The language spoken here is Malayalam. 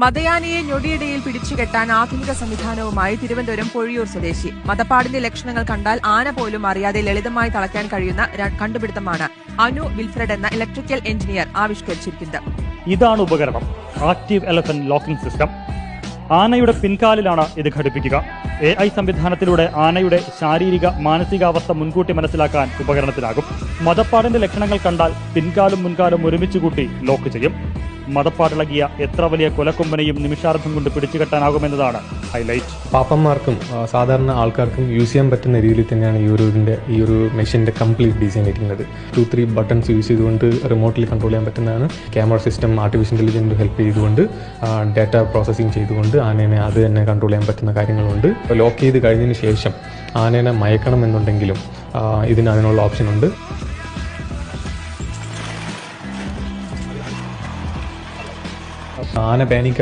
മതയാനയെ ഞൊടിയിടയിൽ പിടിച്ചുകെട്ടാൻ ആധുനിക സംവിധാനവുമായി തിരുവനന്തപുരം പൊഴിയൂർ സ്വദേശി. മതപ്പാടിന്റെ ലക്ഷണങ്ങൾ കണ്ടാൽ ആന പോലും അറിയാതെ ലളിതമായി തളയ്ക്കാൻ കഴിയുന്ന കണ്ടുപിടുത്തമാണ് അനു വിൽഫ്രഡ് എന്ന ഇലക്ട്രിക്കൽ എഞ്ചിനീയർ ആവിഷ്കരിച്ചിരിക്കുന്നത്. ഇതാണ് ഉപകരണം, ആക്റ്റീവ് എലഫന്റ് ലോക്കിംഗ് സിസ്റ്റം. ആനയുടെ പിൻകാലിലാണ് ഇത് ഘടിപ്പിക്കുക. AI സംവിധാനത്തിലൂടെ ആനയുടെ ശാരീരിക മാനസികാവസ്ഥ മുൻകൂട്ടി മനസ്സിലാക്കാൻ ഉപകരണത്തിനാകും. മതപ്പാടിന്റെ ലക്ഷണങ്ങൾ കണ്ടാൽ പിൻകാലും മുൻകാലും ഒരുമിച്ച് കൂട്ടി ലോക്ക് ചെയ്യും. മതപ്പാടിളകിയ എത്ര വലിയ കൊലക്കൊമ്പനെയും നിമിഷാർദ്ധം കൊണ്ട് പിടിച്ചുകെട്ടാനാകുമെന്നതാണ് ഹൈലൈറ്റ്. പാപ്പന്മാർക്കും സാധാരണ ആൾക്കാർക്കും യൂസ് ചെയ്യാൻ പറ്റുന്ന രീതിയിൽ തന്നെയാണ് ഈ ഒരു മെഷീൻ്റെ കംപ്ലീറ്റ് ഡിസൈൻ ഇരിക്കുന്നത്. 2-3 ബട്ടൺസ് യൂസ് ചെയ്തുകൊണ്ട് റിമോട്ടിൽ കൺട്രോൾ ചെയ്യാൻ പറ്റുന്നതാണ്. Camera system artificial intelligence help ചെയ്തുകൊണ്ട് ഡാറ്റ പ്രോസസ്സിംഗ് ചെയ്തുകൊണ്ട് ആനേനെ അത് തന്നെ കൺട്രോൾ ചെയ്യാൻ പറ്റുന്ന കാര്യങ്ങളുണ്ട്. ലോക്ക് ചെയ്ത് കഴിഞ്ഞതിന് ശേഷം ആനേനെ മയക്കണം എന്നുണ്ടെങ്കിലും അതിനുള്ള ഓപ്ഷൻ ഉണ്ട്. ആന പാനിക്